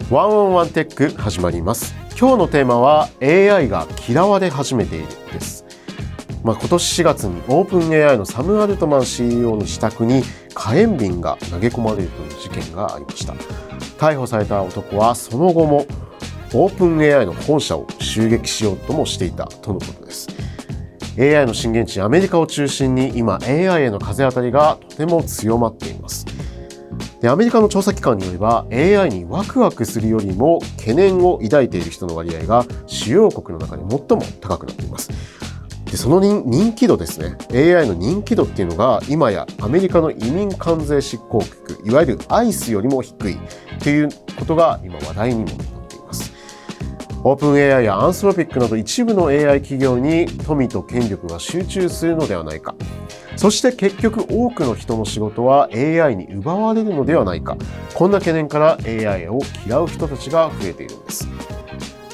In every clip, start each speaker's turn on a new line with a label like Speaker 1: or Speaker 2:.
Speaker 1: ワンオンワンテック始まります。今日のテーマは AI が嫌われ始めているです。今年4月にオープン AI のサム・アルトマン CEO の自宅に火炎瓶が投げ込まれるという事件がありました。逮捕された男はその後もオープン AI の本社を襲撃しようともしていたとのことです。AI の震源地アメリカを中心に今 AI への風当たりがとても強まっています。で、アメリカの調査機関によれば AI にワクワクするよりも懸念を抱いている人の割合が主要国の中で最も高くなっています。で、その人気度ですね。 AI の人気度っていうのが今やアメリカの移民関税執行局、いわゆる ICE よりも低いということが今話題にもなっています。オープン AI やアンソロピックなど一部の AI 企業に富と権力が集中するのではないか、そして結局多くの人の仕事は AI に奪われるのではないか、こんな懸念から AI を嫌う人たちが増えているんです。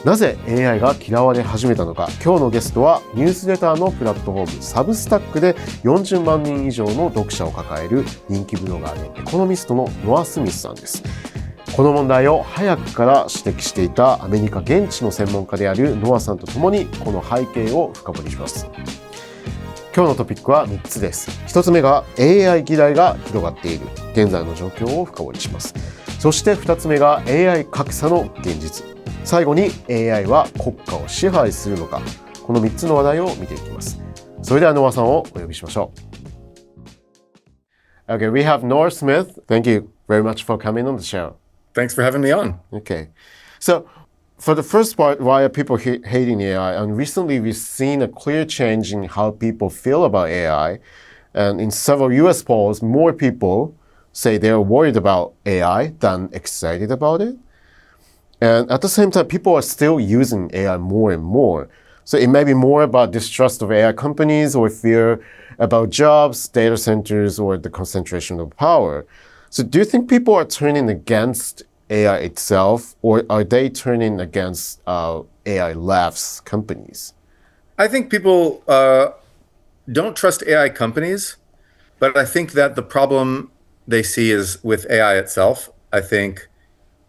Speaker 1: なぜ AI が嫌われ始めたのか。今日のゲストはニュースレターのプラットフォームサブスタックで40万人以上の読者を抱える人気ブロガーでエコノミストのノア・スミスさんです。この問題を早くから指摘していたアメリカ現地の専門家であるノアさんと共にこの背景を深掘りします。今日のトピックは3つです。1つ目が AI 嫌いが広がっている現在の状況を深掘りします。そして2つ目が AI 格差の現実。最後に AI は国家を支配するのか。この3つの話題を見ていきます。それではノアさんをお呼びしましょう。Okay, we have Noah Smith. Thank you very much for coming on the show.
Speaker 2: Thanks for having me on.
Speaker 1: Okay. So, for the first part, why are people hating AI? And recently we've seen a clear change in how people feel about AI. And in several US polls, more people say they're worried about AI than excited about it. And at the same time, people are still using AI more and more. So it may be more about distrust of AI companies or fear about jobs, data centers, or the concentration of power. So do you think people are turning against AI itself, or are they turning against AI labs companies?
Speaker 2: I think people don't trust AI companies, but I think that the problem they see is with AI itself. I think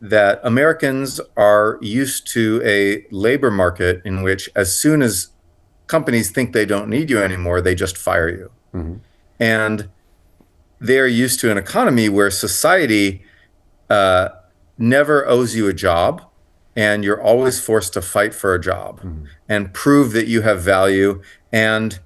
Speaker 2: that Americans are used to a labor market in which as soon as companies think they don't need you anymore, they just fire you. Mm-hmm. And they're used to an economy where society never owes you a job, and you're always forced to fight for a job and prove that you have value. And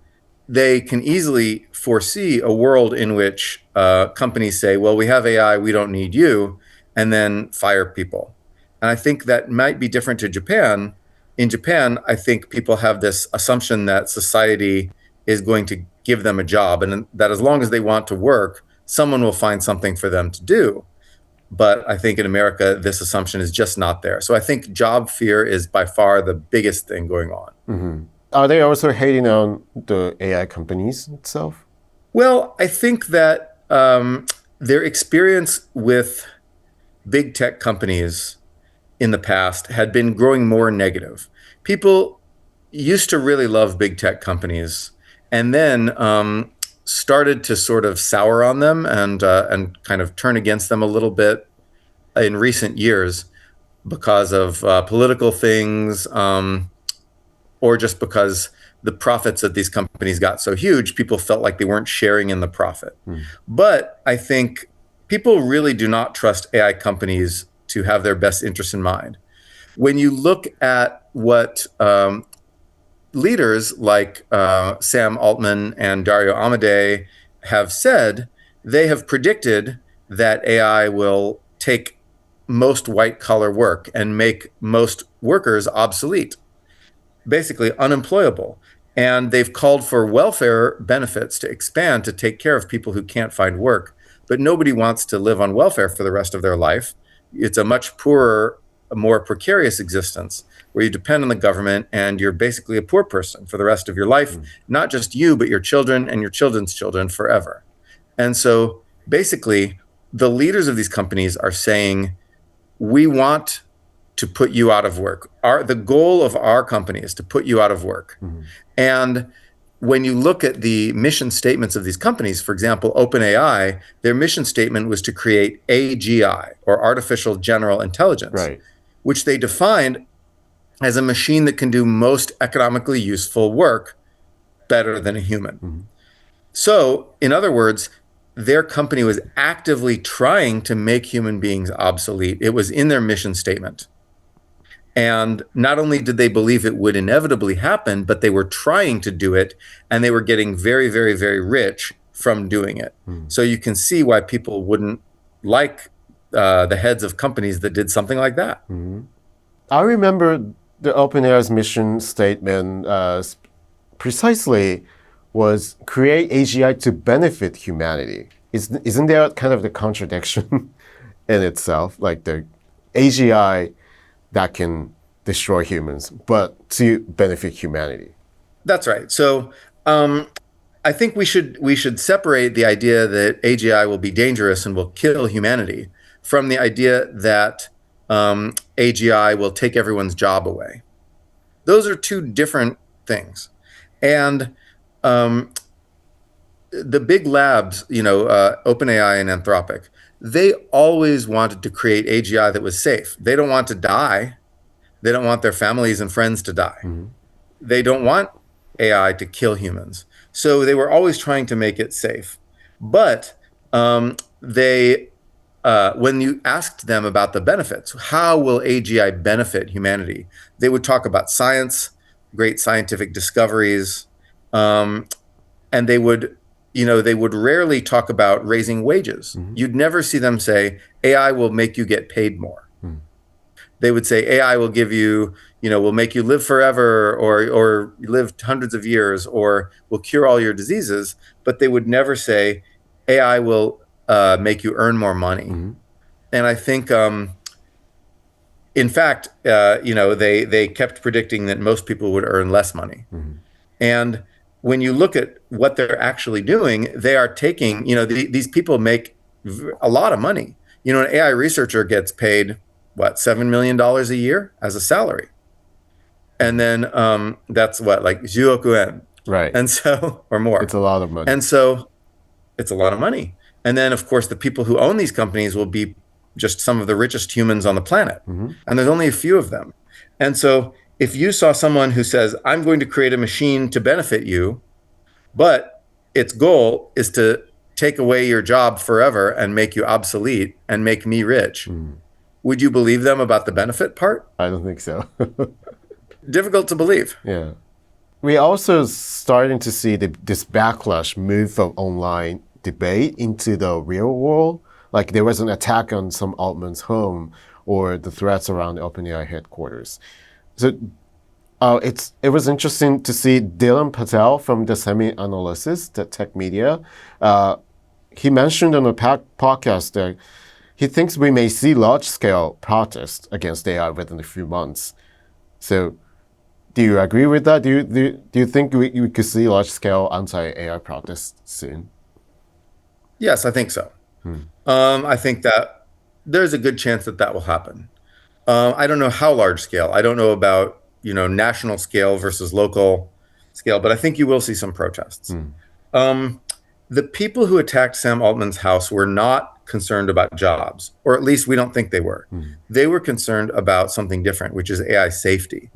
Speaker 2: they can easily foresee a world in which companies say, well, we have AI, we don't need you, and then fire people. And I think that might be different to Japan. In Japan, I think people have this assumption that society is going to give them a job, and that as long as they want to work, someone will find something for them to do. But I think in America, this assumption is just not there. So I think job fear is by far the biggest thing going on.
Speaker 1: Mm-hmm. Are they also hating on the AI companies itself?
Speaker 2: Well, I think that their experience with big tech companies in the past had been growing more negative. People used to really love big tech companies, and then started to sort of sour on them and kind of turn against them a little bit in recent years because of political things, or just because the profits that these companies got so huge, people felt like they weren't sharing in the profit. But I think people really do not trust AI companies to have their best interests in mind. When you look at what leaders like Sam Altman and Dario Amodei have said, they have predicted that AI will take most white-collar work and make most workers obsolete, basically unemployable. And they've called for welfare benefits to expand to take care of people who can't find work. But nobody wants to live on welfare for the rest of their life. It's a much poorer, a more precarious existence where you depend on the government and you're basically a poor person for the rest of your life, not just you, but your children and your children's children forever. And so basically, the leaders of these companies are saying, we want to put you out of work. The goal of our company is to put you out of work. And when you look at the mission statements of these companies, for example, OpenAI, their mission statement was to create AGI, or artificial general intelligence,
Speaker 1: Right.
Speaker 2: which they defined as a machine that can do most economically useful work better than a human. So, in other words, their company was actively trying to make human beings obsolete. It was in their mission statement. And not only did they believe it would inevitably happen, but they were trying to do it, and they were getting very, very, very rich from doing it. So you can see why people wouldn't like the heads of companies that did something like that.
Speaker 1: I remember the OpenAI's mission statement precisely was create AGI to benefit humanity. Isn't there kind of the contradiction in itself? Like the AGI that can destroy humans, but to benefit humanity.
Speaker 2: That's right. So I think we should separate the idea that AGI will be dangerous and will kill humanity from the idea that AGI will take everyone's job away. Those are two different things. And the big labs, OpenAI and Anthropic, they always wanted to create AGI that was safe. They don't want to die. They don't want their families and friends to die. They don't want AI to kill humans. So they were always trying to make it safe. But when you asked them about the benefits, how will AGI benefit humanity? They would talk about science, great scientific discoveries, and they would rarely talk about raising wages. You'd never see them say, AI will make you get paid more. They would say AI will give you, will make you live forever or live hundreds of years or will cure all your diseases. But they would never say AI will make you earn more money. And I think, in fact, they kept predicting that most people would earn less money. And when you look at what they're actually doing, they are taking, these people make a lot of money. An AI researcher gets paid, $7 million a year as a salary. And then that's like 10億円.
Speaker 1: Right.
Speaker 2: And so, or more.
Speaker 1: It's a lot of money.
Speaker 2: And so it's a lot of money. And then, of course, the people who own these companies will be just some of the richest humans on the planet. And there's only a few of them. And so if you saw someone who says, I'm going to create a machine to benefit you, but its goal is to take away your job forever and make you obsolete and make me rich, would you believe them about the benefit part?
Speaker 1: I don't think so.
Speaker 2: Difficult to believe.
Speaker 1: Yeah. We also starting to see this backlash move from online debate into the real world. Like there was an attack on some Altman's home or the threats around the OpenAI headquarters. So it was interesting to see Dylan Patel from the Semi-Analysis, the tech media. He mentioned on a podcast that he thinks we may see large-scale protests against AI within a few months. So do you agree with that? Do you think we could see large-scale anti-AI protests soon?
Speaker 2: Yes, I think so. I think that there's a good chance that will happen. I don't know how large scale. I don't know about, national scale versus local scale, but I think you will see some protests. The people who attacked Sam Altman's house were not concerned about jobs, or at least we don't think they were. They were concerned about something different, which is AI safety.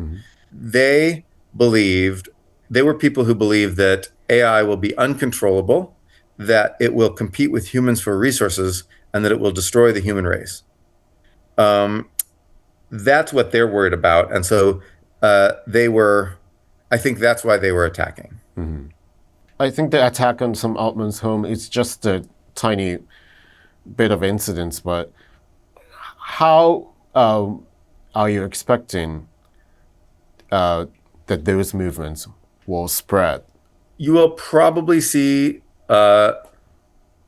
Speaker 2: They were people who believed that AI will be uncontrollable, that it will compete with humans for resources, and that it will destroy the human race. That's what they're worried about. And so I think that's why they were attacking.
Speaker 1: I think the attack on some Altman's home is just a tiny bit of incidents, but how are you expecting that those movements will spread?
Speaker 2: You will probably see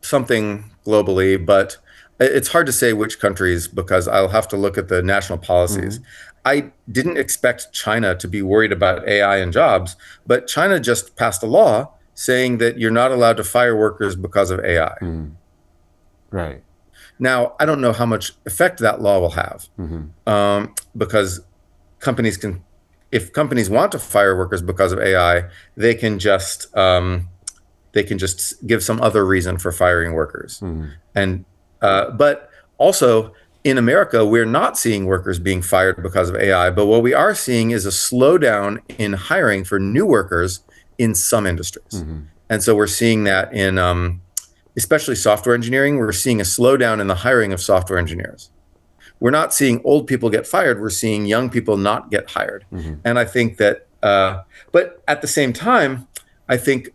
Speaker 2: something globally, but it's hard to say which countries because I'll have to look at the national policies. I didn't expect China to be worried about AI and jobs, but China just passed a law saying that you're not allowed to fire workers because of AI.
Speaker 1: Right.
Speaker 2: Now, I don't know how much effect that law will have because companies can if companies want to fire workers because of AI, they can just give some other reason for firing workers. And but also in America, we're not seeing workers being fired because of AI, but what we are seeing is a slowdown in hiring for new workers in some industries. And so we're seeing that in especially software engineering. We're seeing a slowdown in the hiring of software engineers. We're not seeing old people get fired. We're seeing young people not get hired. And I think that, but at the same time, I think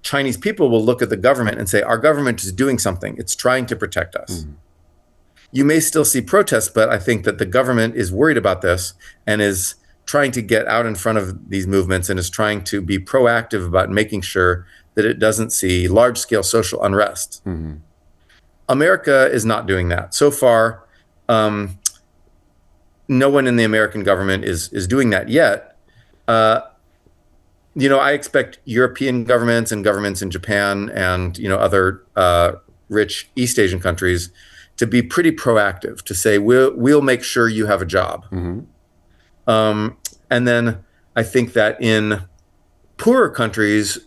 Speaker 2: Chinese people will look at the government and say, our government is doing something. It's trying to protect us. You may still see protests, but I think that the government is worried about this and is trying to get out in front of these movements and is trying to be proactive about making sure that it doesn't see large-scale social unrest. America is not doing that. So far, no one in the American government is doing that yet. I expect European governments and governments in Japan and other rich East Asian countries to be pretty proactive, to say we'll make sure you have a job. And then I think that in poorer countries,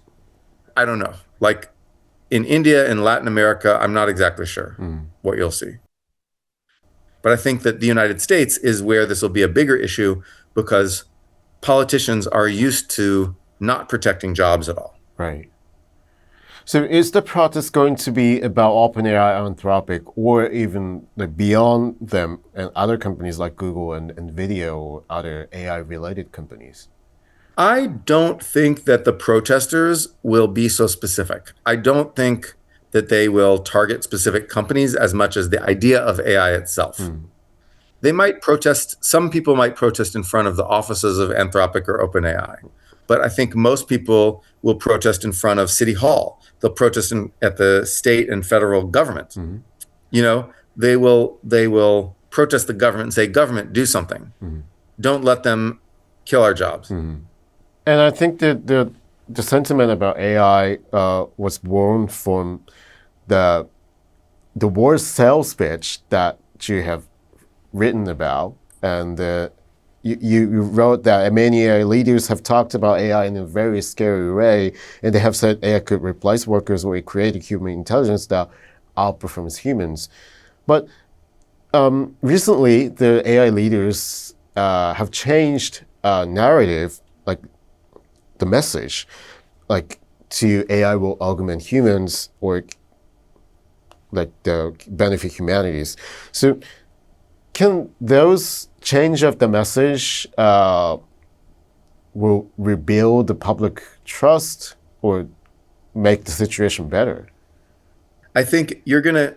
Speaker 2: I don't know, like in India and Latin America, I'm not exactly sure what you'll see. But I think that the United States is where this will be a bigger issue because politicians are used to not protecting jobs at all.
Speaker 1: Right. So is the protest going to be about OpenAI, Anthropic, or even beyond them and other companies like Google and NVIDIA or other AI-related companies?
Speaker 2: I don't think that the protesters will be so specific. I don't think that they will target specific companies as much as the idea of AI itself. They might protest, some people might protest in front of the offices of Anthropic or OpenAI. But I think most people will protest in front of City Hall. They'll protest at the state and federal government. They will protest the government and say, government, do something. Don't let them kill our jobs.
Speaker 1: And I think that the sentiment about AI was born from the worst sales pitch that you have written about. And you wrote that many AI leaders have talked about AI in a very scary way, and they have said AI could replace workers or create a human intelligence that outperforms humans. But recently, the AI leaders have changed narrative, like the message, like to AI will augment humans or like the benefit humanities. So can those change of the message will rebuild the public trust or make the situation better?
Speaker 2: I think you're going to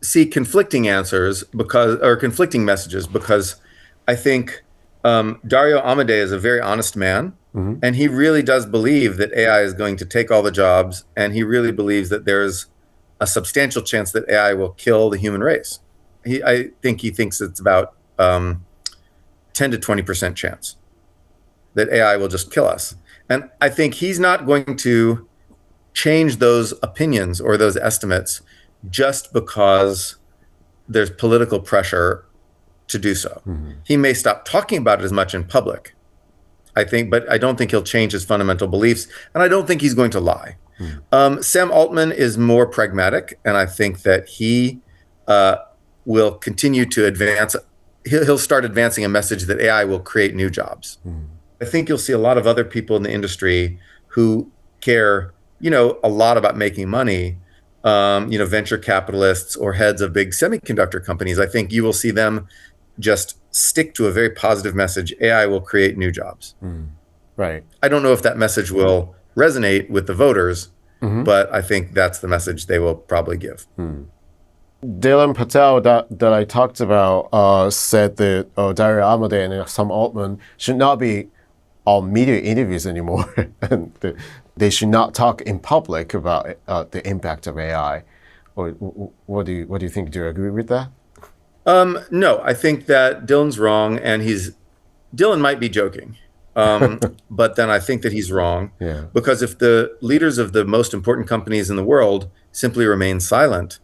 Speaker 2: see conflicting answers conflicting messages because I think Dario Amodei is a very honest man, and he really does believe that AI is going to take all the jobs, and he really believes that there's a substantial chance that AI will kill the human race. I think he thinks it's about 10 to 20% chance that AI will just kill us. And I think he's not going to change those opinions or those estimates just because there's political pressure to do so. He may stop talking about it as much in public, I think, but I don't think he'll change his fundamental beliefs, and I don't think he's going to lie. Sam Altman is more pragmatic, and I think that he will continue to advance. He'll start advancing a message that AI will create new jobs. I think you'll see a lot of other people in the industry who care, a lot about making money, venture capitalists or heads of big semiconductor companies. I think you will see them just stick to a very positive message. AI will create new jobs.
Speaker 1: Right.
Speaker 2: I don't know if that message will resonate with the voters, but I think that's the message they will probably give.
Speaker 1: Dylan Patel that I talked about said that Dario Amodei and Sam Altman should not be on media interviews anymore, and they should not talk in public about the impact of AI. Or what do you think? Do you agree with that?
Speaker 2: No, I think that Dylan's wrong, and Dylan might be joking, but then I think that he's wrong.
Speaker 1: Yeah.
Speaker 2: Because if the leaders of the most important companies in the world simply remain silent,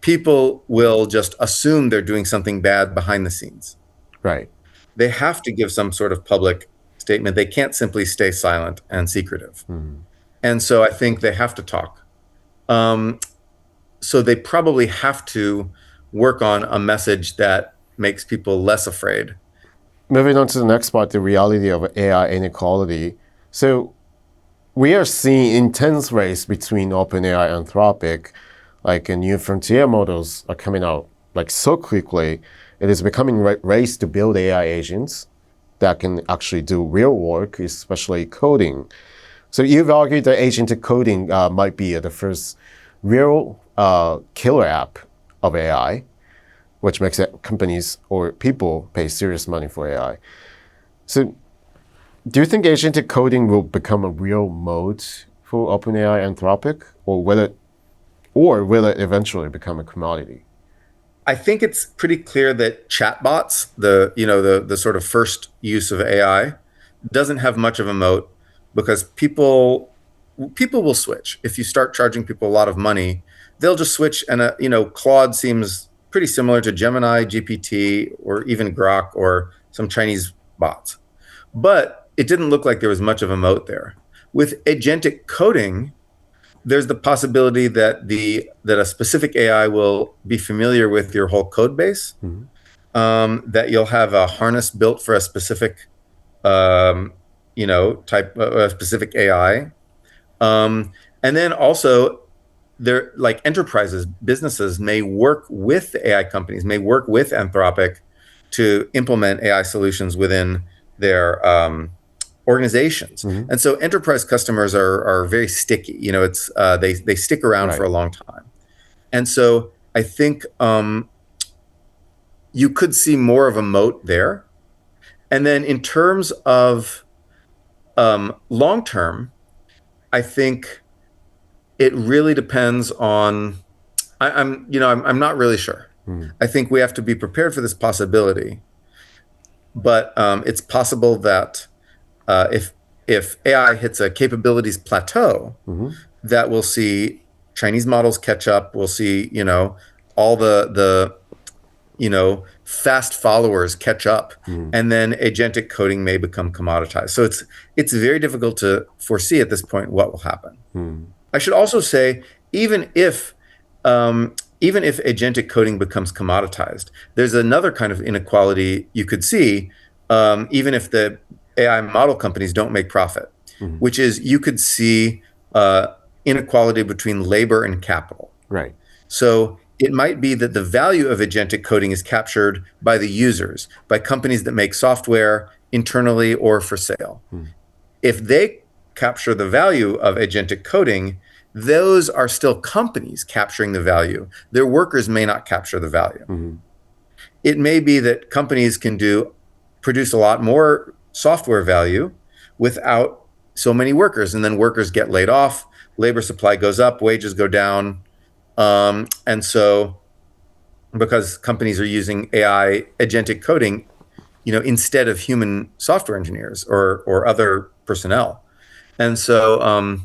Speaker 2: people will just assume they're doing something bad behind the scenes.
Speaker 1: Right.
Speaker 2: They have to give some sort of public statement. They can't simply stay silent and secretive. And so I think they have to talk. So they probably have to work on a message that makes people less afraid.
Speaker 1: Moving on to the next part, the reality of AI inequality. So we are seeing intense race between OpenAI and Anthropic. Like new frontier models are coming out like so quickly. It is becoming race to build AI agents that can actually do real work, especially coding. So you've argued that agentic coding might be the first real killer app of AI, which makes it companies or people pay serious money for AI. So do you think agentic coding will become a real mode for OpenAI and Anthropic, or will it eventually become a commodity?
Speaker 2: I think it's pretty clear that chatbots, the sort of first use of AI, doesn't have much of a moat because people will switch. If you start charging people a lot of money, they'll just switch. And Claude seems pretty similar to Gemini, GPT, or even Grok or some Chinese bots. But it didn't look like there was much of a moat there. With agentic coding, there's the possibility that a specific AI will be familiar with your whole code base, that you'll have a harness built for a specific, type, a specific AI, and then also there, like enterprises, businesses may work with the AI companies, may work with Anthropic to implement AI solutions within their organizations. And so enterprise customers are very sticky. It's they stick around for a long time. And so I think you could see more of a moat there. And then in terms of long term, I think it really depends on. I'm not really sure. I think we have to be prepared for this possibility. But it's possible that if AI hits a capabilities plateau, that we'll see Chinese models catch up. We'll see all the fast followers catch up, and then agentic coding may become commoditized. So it's very difficult to foresee at this point what will happen. I should also say, even if agentic coding becomes commoditized, there's another kind of inequality you could see, even if the AI model companies don't make profit, which is you could see inequality between labor and capital.
Speaker 1: Right.
Speaker 2: So it might be that the value of agentic coding is captured by the users, by companies that make software internally or for sale. If they capture the value of agentic coding, those are still companies capturing the value. Their workers may not capture the value. It may be that companies can produce a lot more software value without so many workers, and then workers get laid off, labor supply goes up, wages go down, and so because companies are using AI agentic coding, instead of human software engineers or other personnel, and so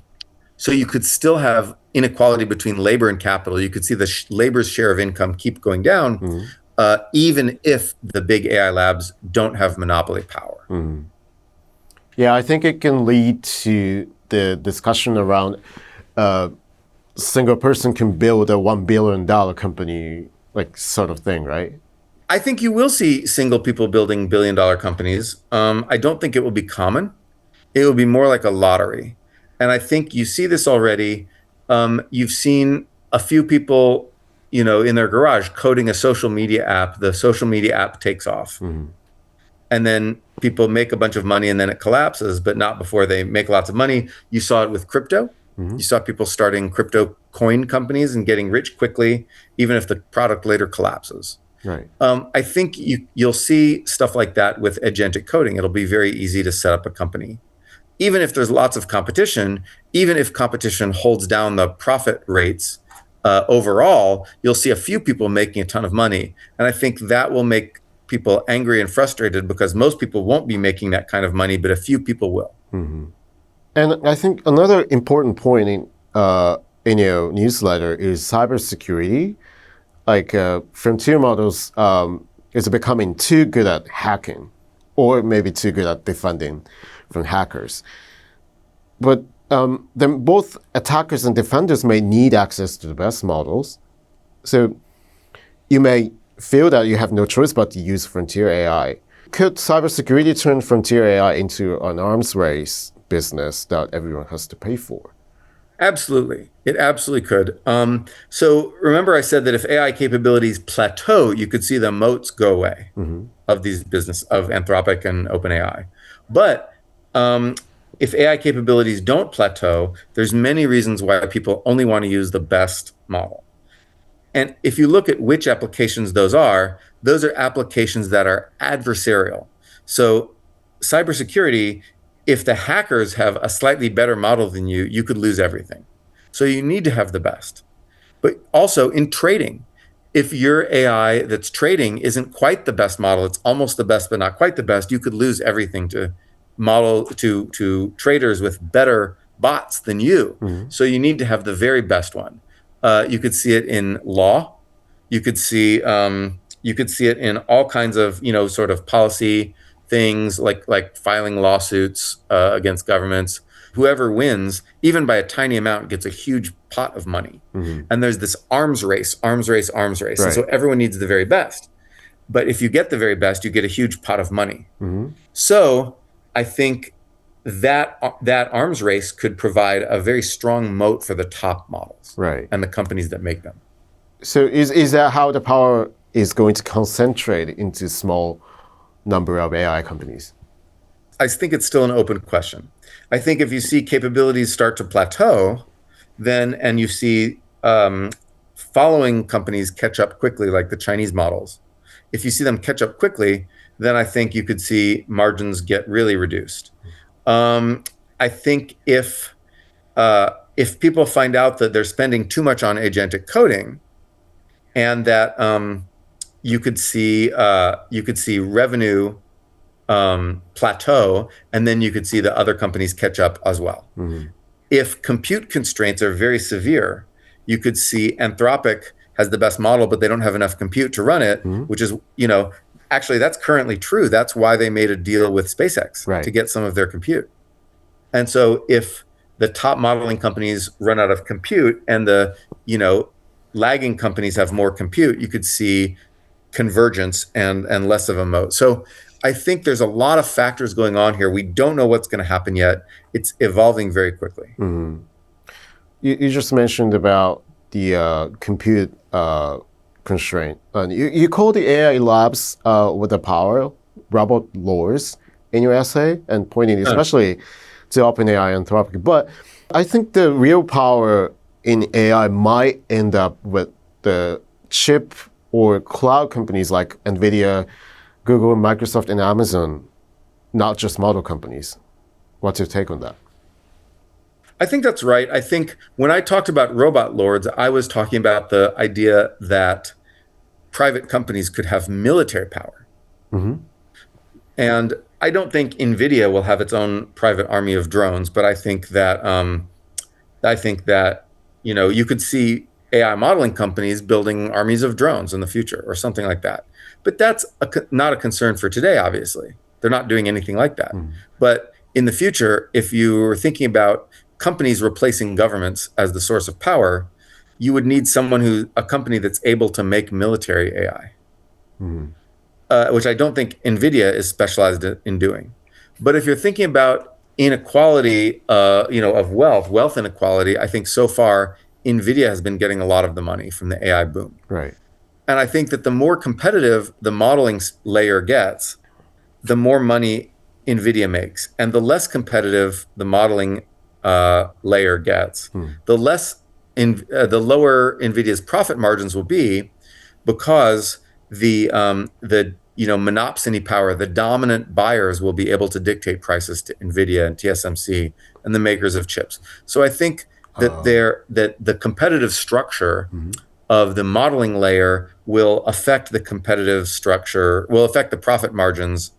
Speaker 2: so you could still have inequality between labor and capital. You could see the labor's share of income keep going down, even if the big AI labs don't have monopoly power.
Speaker 1: Yeah, I think it can lead to the discussion around single person can build a $1 billion company, like sort of thing, right?
Speaker 2: I think you will see single people building billion-dollar companies. I don't think it will be common. It will be more like a lottery. And I think you see this already. You've seen a few people, in their garage coding a social media app. The social media app takes off. And then people make a bunch of money and then it collapses, but not before they make lots of money. You saw it with crypto. You saw people starting crypto coin companies and getting rich quickly, even if the product later collapses.
Speaker 1: Right.
Speaker 2: I think you'll see stuff like that with agentic coding. It'll be very easy to set up a company. Even if there's lots of competition, even if competition holds down the profit rates overall, you'll see a few people making a ton of money. And I think that will make people angry and frustrated because most people won't be making that kind of money, but a few people will.
Speaker 1: And I think another important point in your newsletter is cybersecurity. Like frontier models is becoming too good at hacking or maybe too good at defending from hackers. But then both attackers and defenders may need access to the best models. So you may feel that you have no choice but to use frontier AI. Could cybersecurity turn frontier AI into an arms race business that everyone has to pay for?
Speaker 2: Absolutely. It absolutely could. So remember I said that if AI capabilities plateau, you could see the moats go away of these business, of Anthropic and OpenAI. But if AI capabilities don't plateau, there's many reasons why people only want to use the best model. And if you look at which applications those are applications that are adversarial. So cybersecurity, if the hackers have a slightly better model than you could lose everything. So you need to have the best. But also in trading, if your AI that's trading isn't quite the best model, it's almost the best but not quite the best, you could lose everything to traders with better bots than you. So you need to have the very best one. You could see it in law. You could see it in all kinds of sort of policy things like filing lawsuits against governments. Whoever wins, even by a tiny amount, gets a huge pot of money. And there's this arms race.
Speaker 1: Right.
Speaker 2: And so everyone needs the very best. But if you get the very best, you get a huge pot of money. So I think that arms race could provide a very strong moat for the top models,
Speaker 1: right,
Speaker 2: and the companies that make them.
Speaker 1: So is that how the power is going to concentrate into small number of AI companies?
Speaker 2: I think it's still an open question. I think if you see capabilities start to plateau, and you see following companies catch up quickly, like the Chinese models, if you see them catch up quickly, then I think you could see margins get really reduced. I think if people find out that they're spending too much on agentic coding, and that you could see revenue plateau, and then you could see the other companies catch up as well. If compute constraints are very severe, you could see Anthropic has the best model, but they don't have enough compute to run it, which is, actually that's currently true. That's why they made a deal with SpaceX,
Speaker 1: right,
Speaker 2: to get some of their compute. And so if the top modeling companies run out of compute and the, lagging companies have more compute, you could see convergence and less of a moat. So I think there's a lot of factors going on here. We don't know what's going to happen yet. It's evolving very quickly.
Speaker 1: You just mentioned about the compute constraint. You call the AI labs with the power robot lords in your essay, and pointing especially to OpenAI and Anthropic. But I think the real power in AI might end up with the chip or cloud companies like NVIDIA, Google, Microsoft, and Amazon, not just model companies. What's your take on that?
Speaker 2: I think that's right. I think when I talked about robot lords, I was talking about the idea that private companies could have military power. And I don't think NVIDIA will have its own private army of drones, but I think that you could see AI modeling companies building armies of drones in the future or something like that. But that's not a concern for today, obviously. They're not doing anything like that. But in the future, if you were thinking about companies replacing governments as the source of power, you would need a company that's able to make military AI, which I don't think NVIDIA is specialized in doing. But if you're thinking about inequality, of wealth inequality, I think so far NVIDIA has been getting a lot of the money from the AI boom.
Speaker 1: Right.
Speaker 2: And I think that the more competitive the modeling layer gets, the more money NVIDIA makes. And the less competitive the modeling layer gets, the lower NVIDIA's profit margins will be, because the monopsony power, the dominant buyers will be able to dictate prices to NVIDIA and TSMC and the makers of chips. So I think that the competitive structure of the modeling layer will affect the profit margins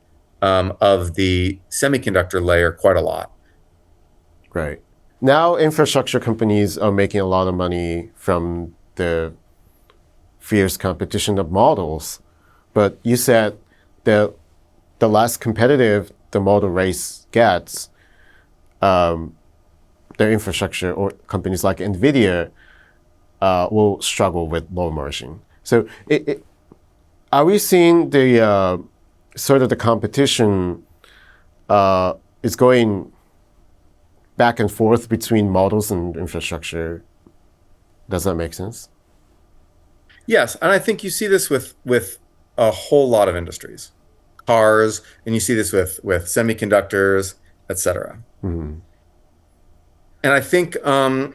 Speaker 2: of the semiconductor layer quite a lot.
Speaker 1: Right. Now infrastructure companies are making a lot of money from the fierce competition of models. But you said that the less competitive the model race gets, their infrastructure or companies like NVIDIA will struggle with low margin. So are we seeing the sort of the competition is going back and forth between models and infrastructure? Does that make sense?
Speaker 2: Yes, and I think you see this with a whole lot of industries, cars, and you see this with semiconductors, et cetera. And I think AI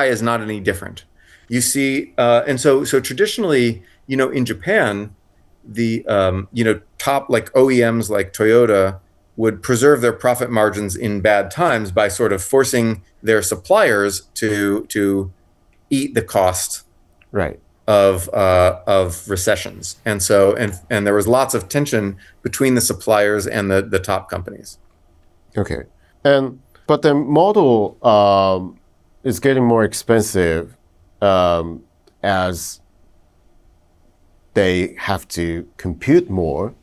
Speaker 2: is not any different. You see, and so traditionally, in Japan, the top like OEMs like Toyota would preserve their profit margins in bad times by sort of forcing their suppliers to eat the cost of recessions, and so and there was lots of tension between the suppliers and the top companies.
Speaker 1: Okay, but the model is getting more expensive as they have to compute more.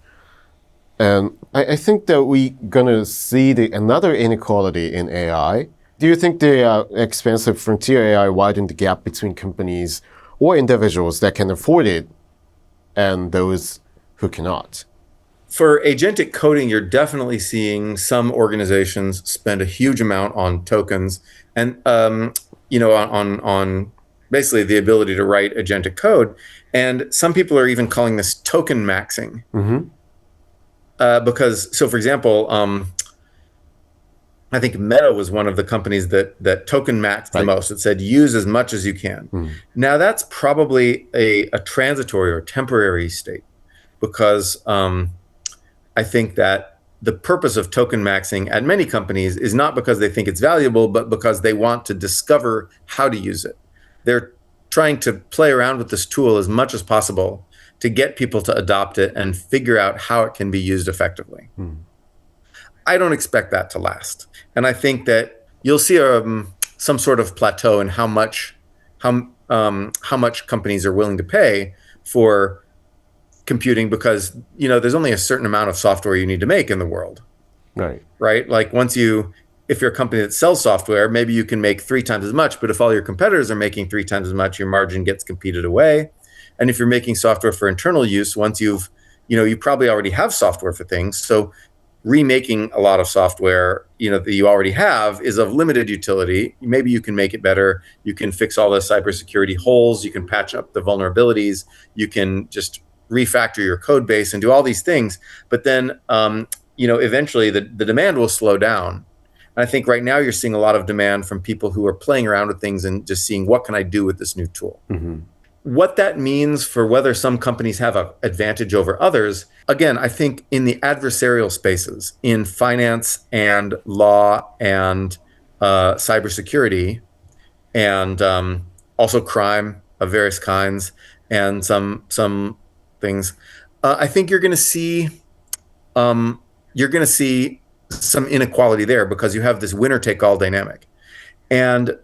Speaker 1: And I think that we're going to see another inequality in AI. Do you think the expensive frontier AI widened the gap between companies or individuals that can afford it and those who cannot?
Speaker 2: For agentic coding, you're definitely seeing some organizations spend a huge amount on tokens and on basically the ability to write agentic code. And some people are even calling this token maxing. Because, so for example, I think Meta was one of the companies that token maxed the most. It said, use as much as you can. Now, that's probably a transitory or temporary state, because I think that the purpose of token maxing at many companies is not because they think it's valuable, but because they want to discover how to use it. They're trying to play around with this tool as much as possible to get people to adopt it and figure out how it can be used effectively. I don't expect that to last. And I think that you'll see some sort of plateau in how much companies are willing to pay for computing, because there's only a certain amount of software you need to make in the world. Right? Like if you're a company that sells software, maybe you can make 3 times as much, but if all your competitors are making 3 times as much, your margin gets competed away. And if you're making software for internal use, once you probably already have software for things. So remaking a lot of software, that you already have is of limited utility. Maybe you can make it better. You can fix all the cybersecurity holes. You can patch up the vulnerabilities. You can just refactor your code base and do all these things. But then, eventually the demand will slow down. And I think right now you're seeing a lot of demand from people who are playing around with things and just seeing, what can I do with this new tool? What that means for whether some companies have an advantage over others, again, I think in the adversarial spaces, in finance and law and cybersecurity, and also crime of various kinds, and some things, I think you're going to see some inequality there, because you have this winner-take-all dynamic. And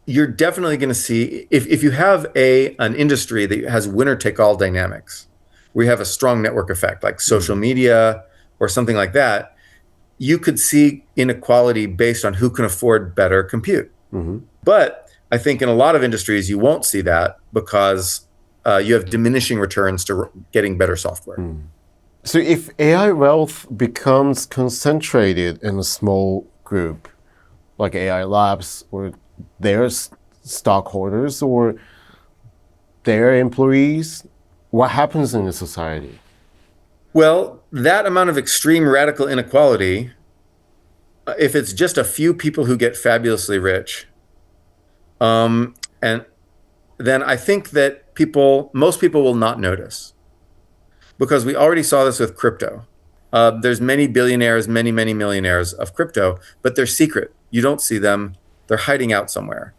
Speaker 2: you're definitely going to see, if you have an industry that has winner-take-all dynamics, where you have a strong network effect, like social media or something like that, you could see inequality based on who can afford better compute. But I think in a lot of industries, you won't see that, because you have diminishing returns to getting better software.
Speaker 1: So if AI wealth becomes concentrated in a small group, like AI labs or their stockholders or their employees, what happens in the society?
Speaker 2: Well, that amount of extreme radical inequality, if it's just a few people who get fabulously rich, and then I think that most people will not notice, because we already saw this with crypto. There's many billionaires, many millionaires of crypto, but they're secret. You don't see them. They're hiding out somewhere.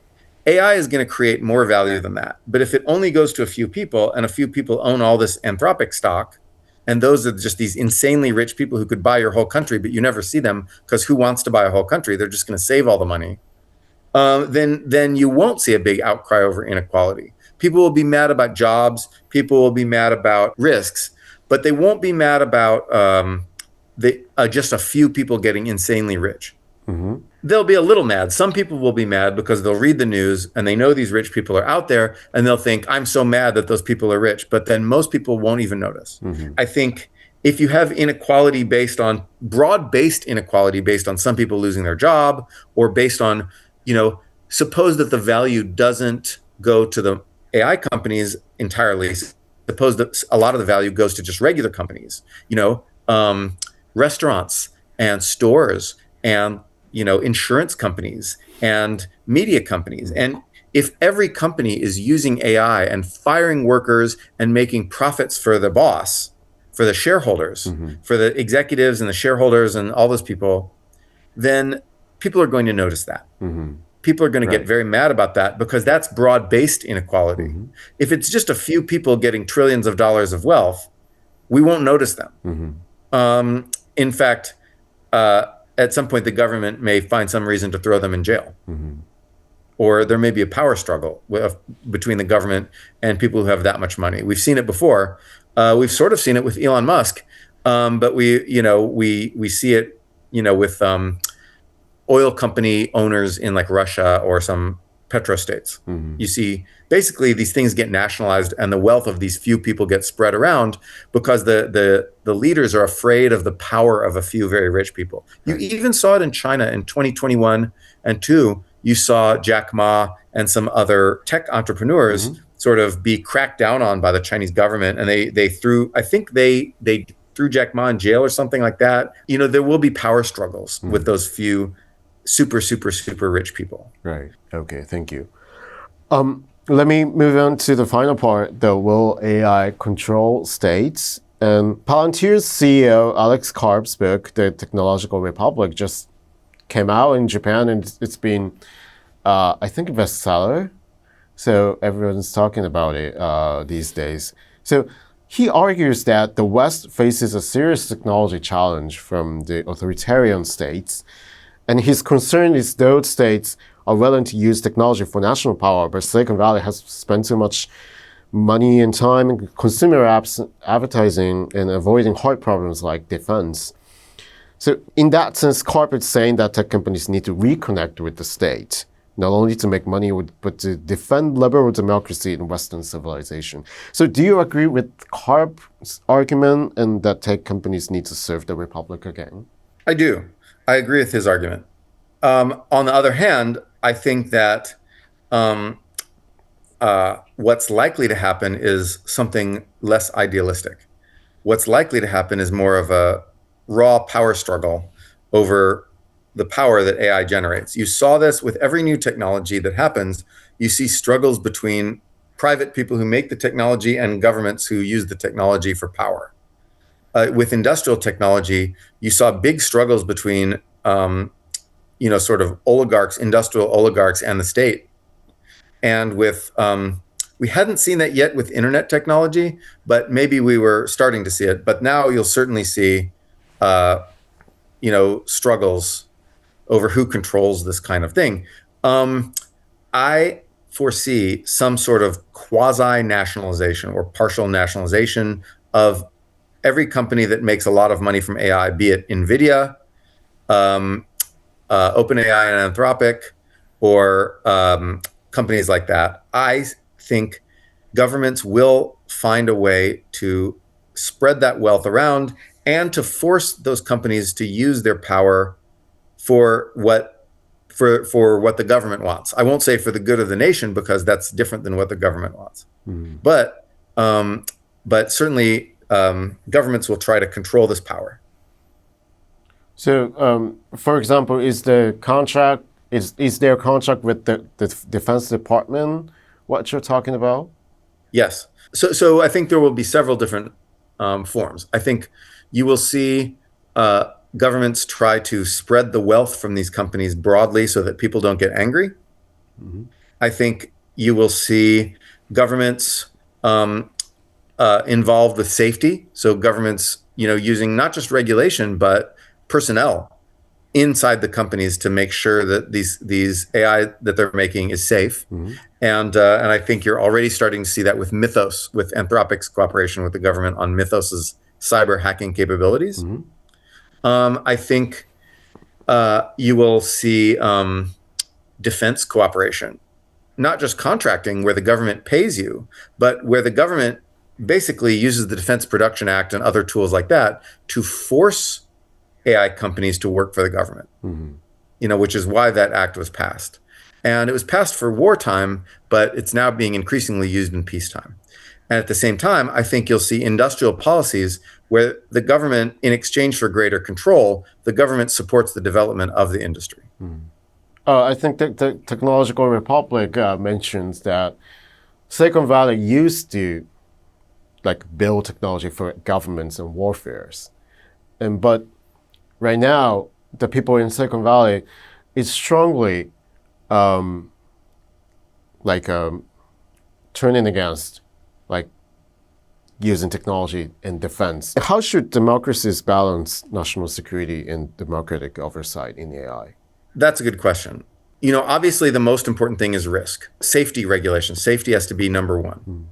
Speaker 2: AI is going to create more value than that. But if it only goes to a few people, and a few people own all this Anthropic stock, and those are just these insanely rich people who could buy your whole country, but you never see them, because who wants to buy a whole country? They're just going to save all the money. Then you won't see a big outcry over inequality. People will be mad about jobs. People will be mad about risks. but they won't be mad about just a few people getting insanely rich. They'll be a little mad. Some people will be mad because they'll read the news and they know these rich people are out there and they'll think, I'm so mad that those people are rich. But then most people won't even notice. I think if you have inequality based on broad-based inequality based on some people losing their job, or based on, suppose that the value doesn't go to the AI companies entirely. Suppose that a lot of the value goes to just regular companies, restaurants and stores and insurance companies and media companies. And if every company is using AI and firing workers and making profits for the boss, for the shareholders, for the executives and the shareholders and all those people, then people are going to notice that. People are going to get very mad about that because that's broad-based inequality. If it's just a few people getting trillions of dollars of wealth, we won't notice them. In fact, at some point, the government may find some reason to throw them in jail. Or there may be a power struggle between the government and people who have that much money. We've seen it before. We've sort of seen it with Elon Musk, but we see it, with oil company owners in like Russia or some petrostates. You see, basically these things get nationalized and the wealth of these few people gets spread around because the leaders are afraid of the power of a few very rich people. You even saw it in China in 2021 and 2. You saw Jack Ma and some other tech entrepreneurs sort of be cracked down on by the Chinese government, and they threw Jack Ma in jail or something like that. There will be power struggles with those few super, super, super rich people.
Speaker 1: Right. Okay. Thank you. Let me move on to the final part, though. Will AI control states? And Palantir's CEO, Alex Karp's book, The Technological Republic, just came out in Japan, and it's been, I think, a bestseller. So everyone's talking about it these days. So he argues that the West faces a serious technology challenge from the authoritarian states. And his concern is those states are willing to use technology for national power, but Silicon Valley has spent too much money and time in consumer advertising and avoiding hard problems like defense. So in that sense, Karp is saying that tech companies need to reconnect with the state, not only to make money, but to defend liberal democracy in Western civilization. So do you agree with Karp's argument and that tech companies need to serve the Republic again?
Speaker 2: I do. I agree with his argument. On the other hand, I think that what's likely to happen is something less idealistic. What's likely to happen is more of a raw power struggle over the power that AI generates. You saw this with every new technology that happens. You see struggles between private people who make the technology and governments who use the technology for power. With industrial technology, you saw big struggles between, sort of oligarchs, industrial oligarchs, and the state. And with, we hadn't seen that yet with internet technology, but maybe we were starting to see it. But now you'll certainly see, struggles over who controls this kind of thing. I foresee some sort of quasi-nationalization or partial nationalization of every company that makes a lot of money from AI, be it NVIDIA, OpenAI and Anthropic, or companies like that. I think governments will find a way to spread that wealth around and to force those companies to use their power for what the government wants. I won't say for the good of the nation, because that's different than what the government wants. But certainly governments will try to control this power.
Speaker 1: So, for example, is there a contract with the Defense Department what you're talking about?
Speaker 2: Yes. So I think there will be several different forms. I think you will see governments try to spread the wealth from these companies broadly so that people don't get angry. I think you will see governments involved with safety. So governments, using not just regulation, but personnel inside the companies to make sure that these AI that they're making is safe. And I think you're already starting to see that with Mythos, with Anthropic's cooperation with the government on Mythos's cyber hacking capabilities. I think you will see defense cooperation, not just contracting where the government pays you, but where the government basically uses the Defense Production Act and other tools like that to force AI companies to work for the government, which is why that act was passed. And it was passed for wartime, but it's now being increasingly used in peacetime. And at the same time, I think you'll see industrial policies where the government, in exchange for greater control, the government supports the development of the industry.
Speaker 1: I think that the Technological Republic mentions that Silicon Valley used to build technology for governments and warfares. But right now, the people in Silicon Valley is strongly turning against using technology in defense. How should democracies balance national security and democratic oversight in AI?
Speaker 2: That's a good question. Obviously the most important thing is risk. Safety regulation. Safety has to be number one.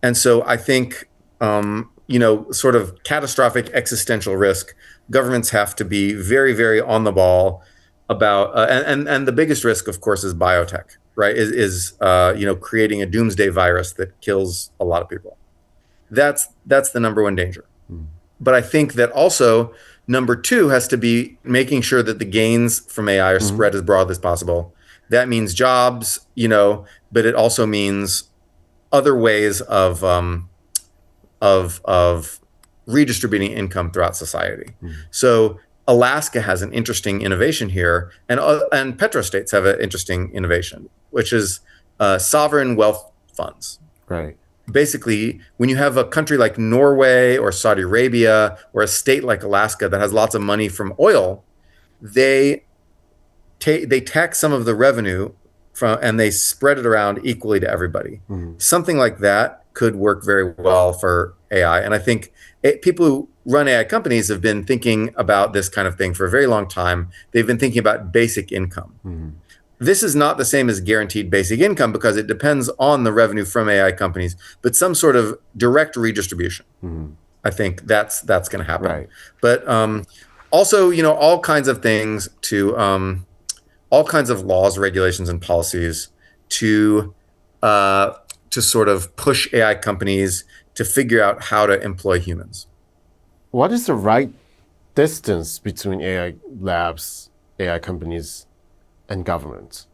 Speaker 2: And so I think, sort of catastrophic existential risk, governments have to be very, very on the ball about, and the biggest risk, of course, is biotech, right? Is creating a doomsday virus that kills a lot of people. That's the number one danger. But I think that also number two has to be making sure that the gains from AI are spread as broadly as possible. That means jobs, but it also means other ways of redistributing income throughout society. So Alaska has an interesting innovation here, and petrostates have an interesting innovation, which is sovereign wealth funds.
Speaker 1: Right.
Speaker 2: Basically, when you have a country like Norway or Saudi Arabia or a state like Alaska that has lots of money from oil, they tax some of the revenue and they spread it around equally to everybody. Something like that could work very well for AI. And I think people who run AI companies have been thinking about this kind of thing for a very long time. They've been thinking about basic income. This is not the same as guaranteed basic income because it depends on the revenue from AI companies, but some sort of direct redistribution. I think that's going to happen.
Speaker 1: Right.
Speaker 2: But also, all kinds of things to all kinds of laws, regulations, and policies to sort of push AI companies to figure out how to employ humans.
Speaker 1: What is the right distance between AI labs, AI companies, and governments?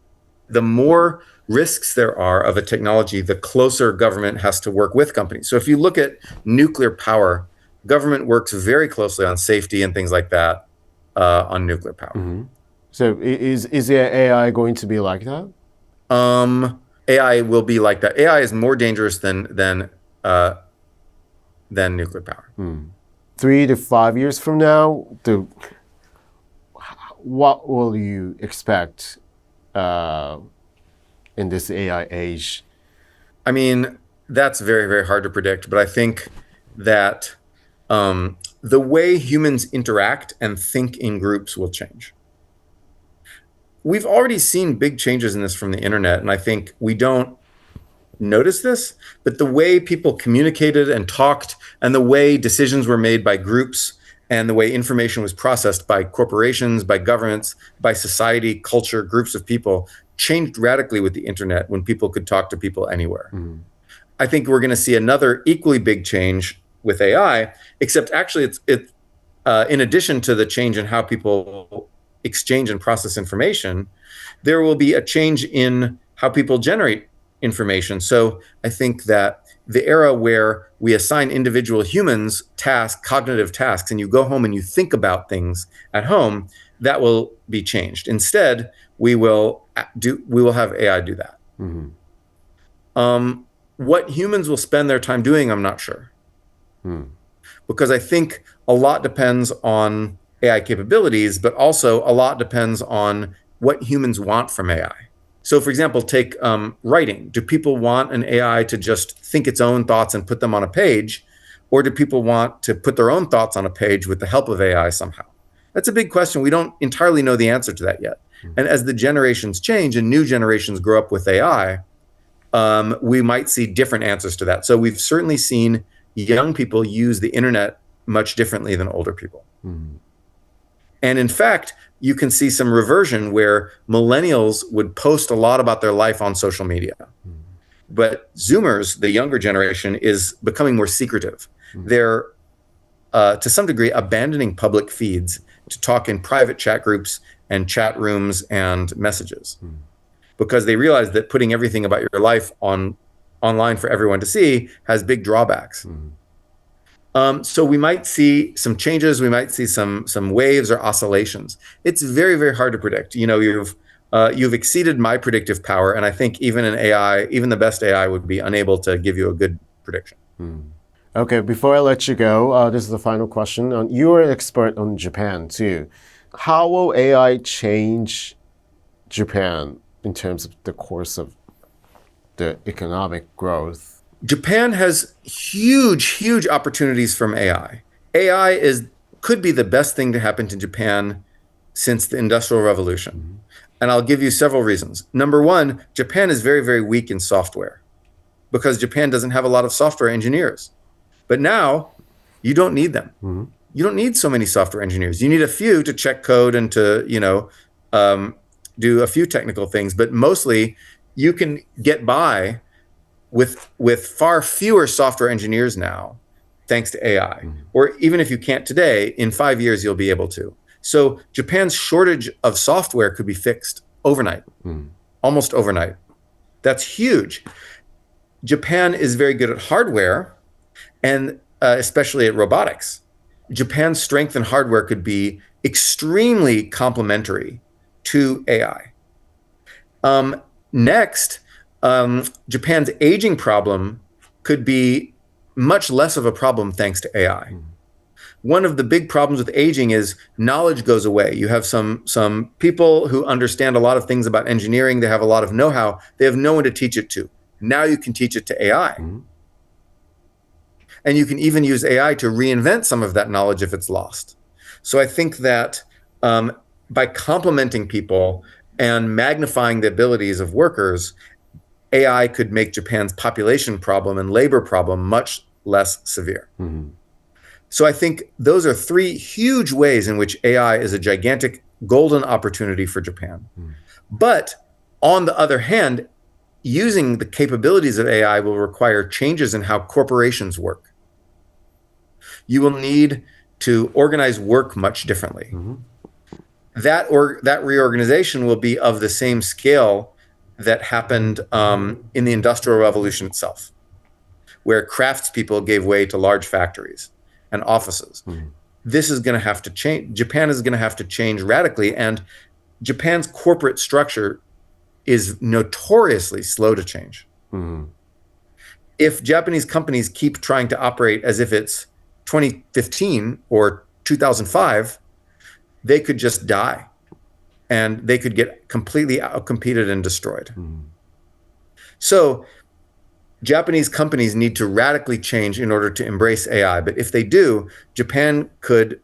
Speaker 2: The more risks there are of a technology, the closer government has to work with companies. So if you look at nuclear power, government works very closely on safety and things like that on nuclear power.
Speaker 1: So is AI going to be like that?
Speaker 2: AI will be like that. AI is more dangerous than nuclear power.
Speaker 1: 3 to 5 years from now, what will you expect in this AI age?
Speaker 2: I mean, that's very, very hard to predict, but I think that the way humans interact and think in groups will change. We've already seen big changes in this from the internet, and I think we don't notice this, but the way people communicated and talked and the way decisions were made by groups and the way information was processed by corporations, by governments, by society, culture, groups of people changed radically with the internet when people could talk to people anywhere. I think we're going to see another equally big change with AI, except actually it's in addition to the change in how people exchange and process information, there will be a change in how people generate information. So I think that the era where we assign individual humans cognitive tasks, and you go home and you think about things at home, that will be changed. Instead, we will have AI do that. What humans will spend their time doing, I'm not sure. Because I think a lot depends on AI capabilities, but also a lot depends on what humans want from AI. So for example, take writing. Do people want an AI to just think its own thoughts and put them on a page? Or do people want to put their own thoughts on a page with the help of AI somehow? That's a big question. We don't entirely know the answer to that yet. And as the generations change and new generations grow up with AI, we might see different answers to that. So we've certainly seen young people use the internet much differently than older people. And in fact, you can see some reversion where millennials would post a lot about their life on social media. But Zoomers, the younger generation, is becoming more secretive. They're, to some degree, abandoning public feeds to talk in private chat groups and chat rooms and messages. Because they realize that putting everything about your life online for everyone to see has big drawbacks. So we might see some changes. We might see some waves or oscillations. It's very, very hard to predict. You've exceeded my predictive power, and I think even in AI, even the best AI would be unable to give you a good prediction.
Speaker 1: Okay, before I let you go, this is the final question. You are an expert on Japan too. How will AI change Japan in terms of the course of the economic growth?
Speaker 2: Japan has huge opportunities from AI. AI could be the best thing to happen to Japan since the Industrial Revolution. And I'll give you several reasons. Number one, Japan is very, very weak in software because Japan doesn't have a lot of software engineers. But now you don't need them. You don't need so many software engineers. You need a few to check code and to, do a few technical things, but mostly you can get by with far fewer software engineers now, thanks to AI. Or even if you can't today, in 5 years, you'll be able to. So Japan's shortage of software could be fixed overnight, almost overnight. That's huge. Japan is very good at hardware, and especially at robotics. Japan's strength in hardware could be extremely complementary to AI. Next, Japan's aging problem could be much less of a problem thanks to AI. One of the big problems with aging is knowledge goes away. You have some people who understand a lot of things about engineering. They have a lot of know-how. They have no one to teach it to. Now you can teach it to AI. And you can even use AI to reinvent some of that knowledge if it's lost. So I think that by complementing people and magnifying the abilities of workers, AI could make Japan's population problem and labor problem much less severe. So I think those are three huge ways in which AI is a gigantic golden opportunity for Japan. But on the other hand, using the capabilities of AI will require changes in how corporations work. You will need to organize work much differently. That reorganization will be of the same scale that happened in the Industrial Revolution itself, where craftspeople gave way to large factories and offices. This is going to have to change. Japan is going to have to change radically, and Japan's corporate structure is notoriously slow to change. If Japanese companies keep trying to operate as if it's 2015 or 2005, they could just die and they could get completely outcompeted and destroyed. So Japanese companies need to radically change in order to embrace AI. But if they do, Japan could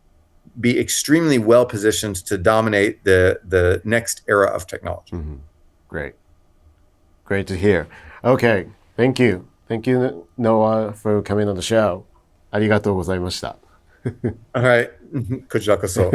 Speaker 2: be extremely well positioned to dominate the next era of technology.
Speaker 1: Great to hear. Okay, thank you. Thank you, Noah, for coming on the show. ありがとうございました。
Speaker 2: はい、こちらこそ。